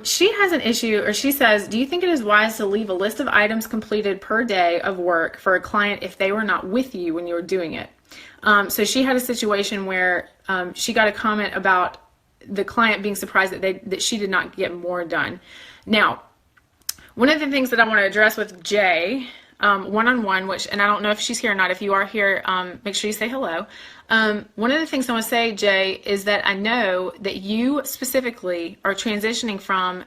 She has an issue, or she says, do you think it is wise to leave a list of items completed per day of work for a client if they were not with you when you were doing it? So she had a situation where she got a comment about the client being surprised that she did not get more done. Now, one of the things that I want to address with Jay, one-on-one, and I don't know if she's here or not. If you are here, make sure you say hello. One of the things I want to say, Jay, is that I know that you specifically are transitioning from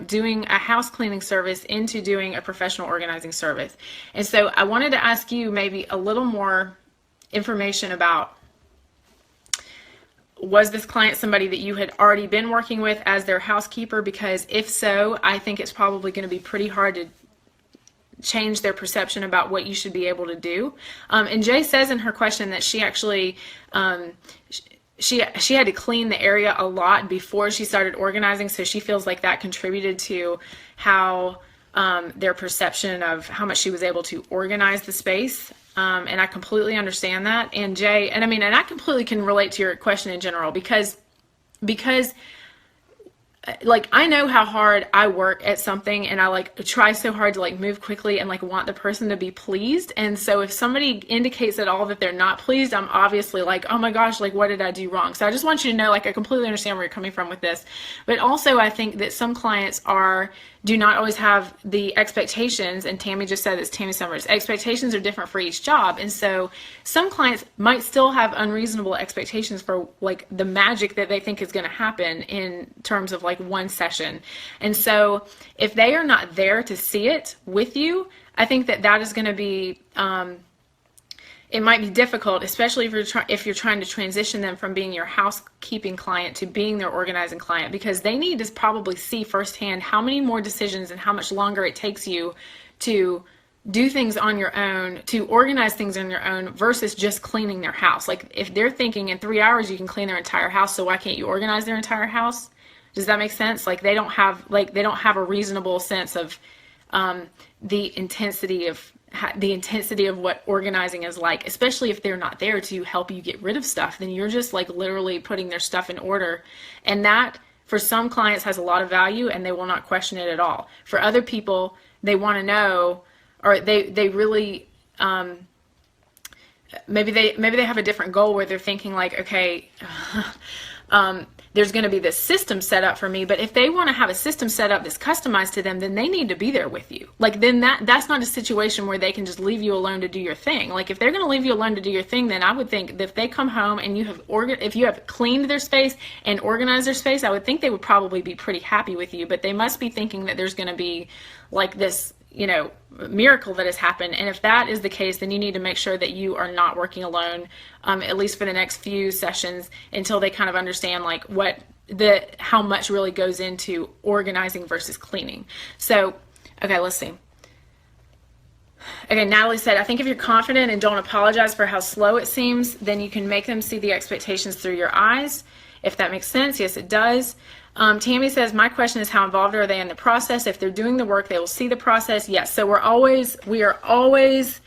doing a house cleaning service into doing a professional organizing service. And so I wanted to ask you maybe a little more information about, was this client somebody that you had already been working with as their housekeeper? Because if so, I think it's probably going to be pretty hard to change their perception about what you should be able to do. And Jay says in her question that she actually she had to clean the area a lot before she started organizing, so she feels like that contributed to how their perception of how much she was able to organize the space. And I completely understand that. And Jay, and I completely can relate to your question in general, because like, I know how hard I work at something, and I like try so hard to like move quickly and like want the person to be pleased. And so if somebody indicates at all that they're not pleased, I'm obviously like, oh my gosh, like what did I do wrong? So I just want you to know, like, I completely understand where you're coming from with this. But also I think that some clients do not always have the expectations, and Tammy just said this, Tammy Summers, expectations are different for each job. And so some clients might still have unreasonable expectations for like the magic that they think is going to happen in terms of like one session. And so if they are not there to see it with you, I think that is going to be, it might be difficult, especially if you're trying to transition them from being your housekeeping client to being their organizing client, because they need to probably see firsthand how many more decisions and how much longer it takes you to do things on your own, to organize things on your own versus just cleaning their house. Like if they're thinking in 3 hours you can clean their entire house, so why can't you organize their entire house? Does that make sense? Like they don't have a reasonable sense of the intensity of what organizing is like, especially if they're not there to help you get rid of stuff. Then you're just like literally putting their stuff in order. And that for some clients has a lot of value, and they will not question it at all. For other people, they want to know, or they really, maybe they have a different goal where they're thinking like, okay, there's going to be this system set up for me. But if they want to have a system set up that's customized to them, then they need to be there with you. Like then that's not a situation where they can just leave you alone to do your thing. Like if they're going to leave you alone to do your thing, then I would think that if they come home and if you have cleaned their space and organized their space, I would think they would probably be pretty happy with you. But they must be thinking that there's going to be like this, miracle that has happened. And if that is the case, then you need to make sure that you are not working alone, at least for the next few sessions, until they kind of understand like how much really goes into organizing versus cleaning. So, okay, let's see. Okay, Natalie said, I think if you're confident and don't apologize for how slow it seems, then you can make them see the expectations through your eyes. If that makes sense, yes, it does. Tammy says, my question is, how involved are they in the process? If they're doing the work, they will see the process. Yes, so we are always,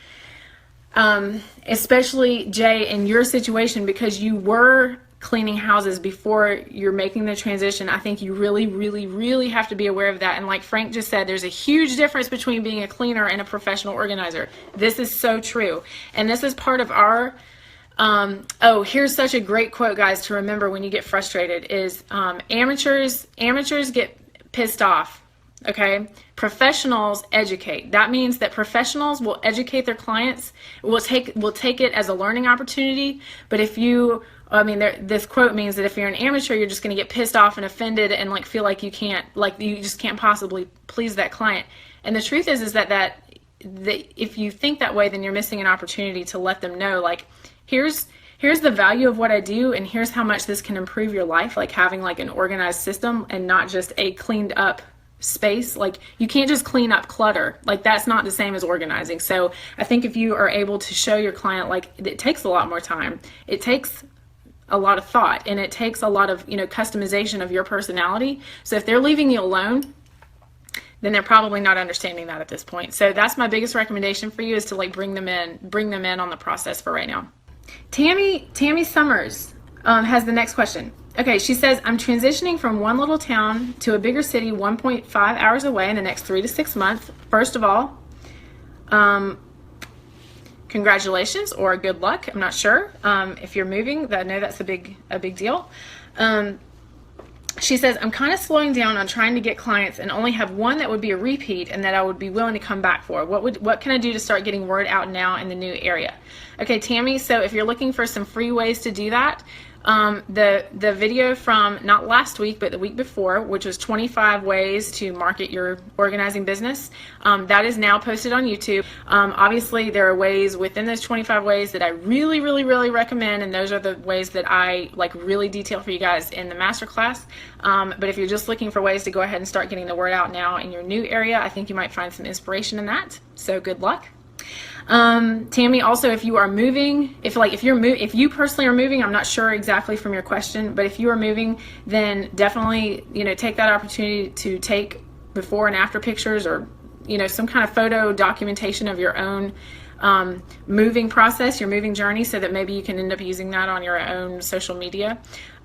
especially Jay, in your situation, because you were cleaning houses before you're making the transition, I think you really, really, really have to be aware of that. And like Frank just said, there's a huge difference between being a cleaner and a professional organizer. This is so true. And this is part of our here's such a great quote, guys, to remember when you get frustrated is amateurs get pissed off. Okay, professionals educate. That means that professionals will educate their clients, will take it as a learning opportunity. But if you, this quote means that if you're an amateur, you're just going to get pissed off and offended and like feel like you just can't possibly please that client. And the truth is that if you think that way, then you're missing an opportunity to let them know, like, here's the value of what I do, and here's how much this can improve your life, like having like an organized system and not just a cleaned up space. Like you can't just clean up clutter. Like that's not the same as organizing. So I think if you are able to show your client, like it takes a lot more time, it takes a lot of thought, and it takes a lot of customization of your personality. So if they're leaving you alone, then they're probably not understanding that at this point. So that's my biggest recommendation for you, is to like bring them in on the process for right now. Tammy Summers has the next question. Okay, she says, I'm transitioning from one little town to a bigger city 1.5 hours away in the next 3 to 6 months. First of all, congratulations or good luck. I'm not sure. If you're moving, I know that's a big deal. She says, I'm kind of slowing down on trying to get clients and only have one that would be a repeat and that I would be willing to come back for. What can I do to start getting word out now in the new area? Okay, Tammy, so if you're looking for some free ways to do that, the video from not last week but the week before, which was 25 ways to market your organizing business, that is now posted on YouTube. Obviously there are ways within those 25 ways that I really recommend, and those are the ways that I like really detail for you guys in the masterclass. But if you're just looking for ways to go ahead and start getting the word out now in your new area, I think you might find some inspiration in that. So good luck. Tammy, also, if you are moving, if you personally are moving, I'm not sure exactly from your question, but if you are moving, then definitely, take that opportunity to take before and after pictures, or, some kind of photo documentation of your own moving process, your moving journey, so that maybe you can end up using that on your own social media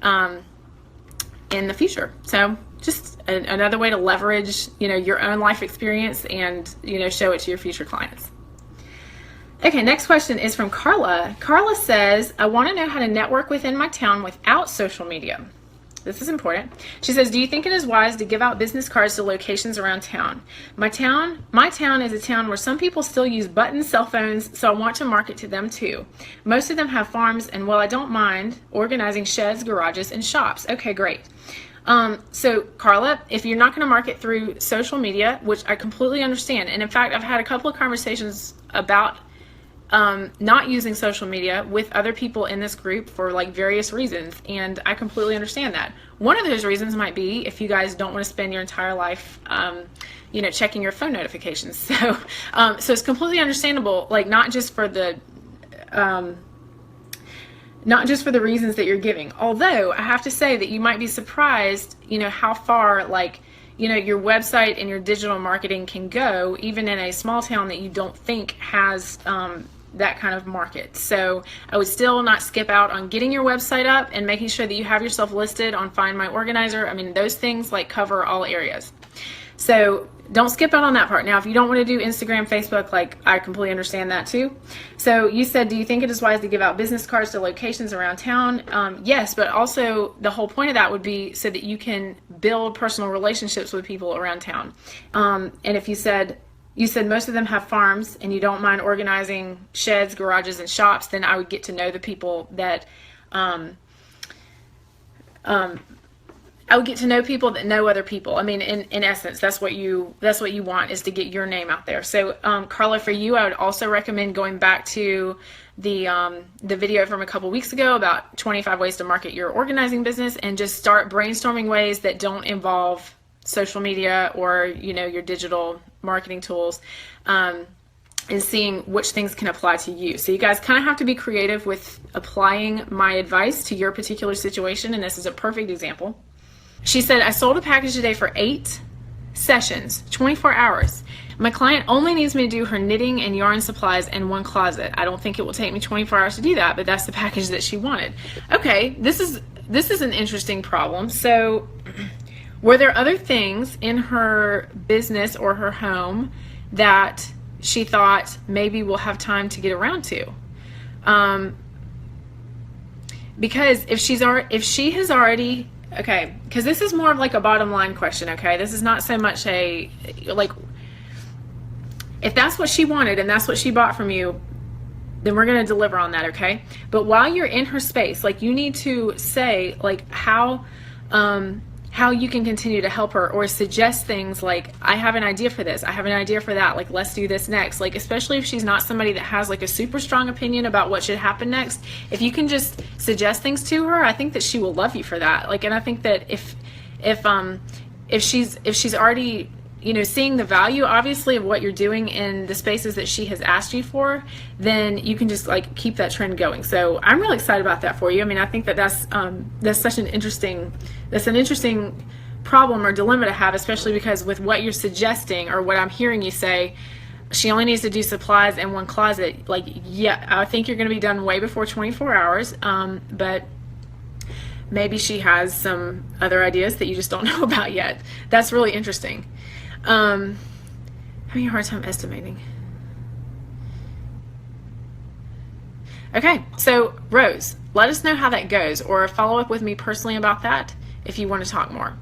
in the future. So just another way to leverage, your own life experience and, show it to your future clients. Okay, next question is from Carla. Carla says, I want to know how to network within my town without social media. This is important. She says, do you think it is wise to give out business cards to locations around town? My town is a town where some people still use button cell phones, so I want to market to them too. Most of them have farms, and while I don't mind organizing sheds, garages, and shops. Okay, great. So Carla, if you're not going to market through social media, which I completely understand, and in fact, I've had a couple of conversations about not using social media with other people in this group for like various reasons, and I completely understand that. One of those reasons might be if you guys don't want to spend your entire life checking your phone notifications. So it's completely understandable, like not just for the reasons that you're giving. Although I have to say that you might be surprised, how far your website and your digital marketing can go, even in a small town that you don't think has that kind of market. So I would still not skip out on getting your website up and making sure that you have yourself listed on Find My Organizer. I mean, those things cover all areas. So don't skip out on that part. Now, if you don't want to do Instagram, Facebook, I completely understand that too. So you said, do you think it is wise to give out business cards to locations around town? Yes, but also the whole point of that would be so that you can build personal relationships with people around town. And if you said most of them have farms and you don't mind organizing sheds, garages, and shops, then I would get to know the people that I would get to know people that know other people. I mean, in essence, that's what you want, is to get your name out there. So, Carla, for you, I would also recommend going back to the video from a couple weeks ago about 25 ways to market your organizing business, and just start brainstorming ways that don't involve social media or your digital marketing tools, and seeing which things can apply to you. So you guys kind of have to be creative with applying my advice to your particular situation, and this is a perfect example. She said, I sold a package today for 8 sessions, 24 hours. My client only needs me to do her knitting and yarn supplies in one closet. I don't think it will take me 24 hours to do that, but that's the package that she wanted. Okay, this is an interesting problem. So were there other things in her business or her home that she thought maybe we'll have time to get around to? Because if she has already, okay, because this is more of a bottom line question, okay? This is not so much if that's what she wanted and that's what she bought from you, then we're going to deliver on that, okay? But while you're in her space, you need to say, how you can continue to help her, or suggest things like, I have an idea for this, I have an idea for that, let's do this next. Especially if she's not somebody that has a super strong opinion about what should happen next, if you can just suggest things to her, I think that she will love you for that. And I think that if she's already seeing the value, obviously, of what you're doing in the spaces that she has asked you for, then you can just keep that trend going. So I'm really excited about that for you. I mean, I think that that's such an interesting problem or dilemma to have, especially because with what you're suggesting, or what I'm hearing you say, she only needs to do supplies in one closet. Yeah, I think you're going to be done way before 24 hours. But maybe she has some other ideas that you just don't know about yet. That's really interesting. Having a hard time estimating. Okay, so Rose, let us know how that goes, or follow up with me personally about that if you want to talk more.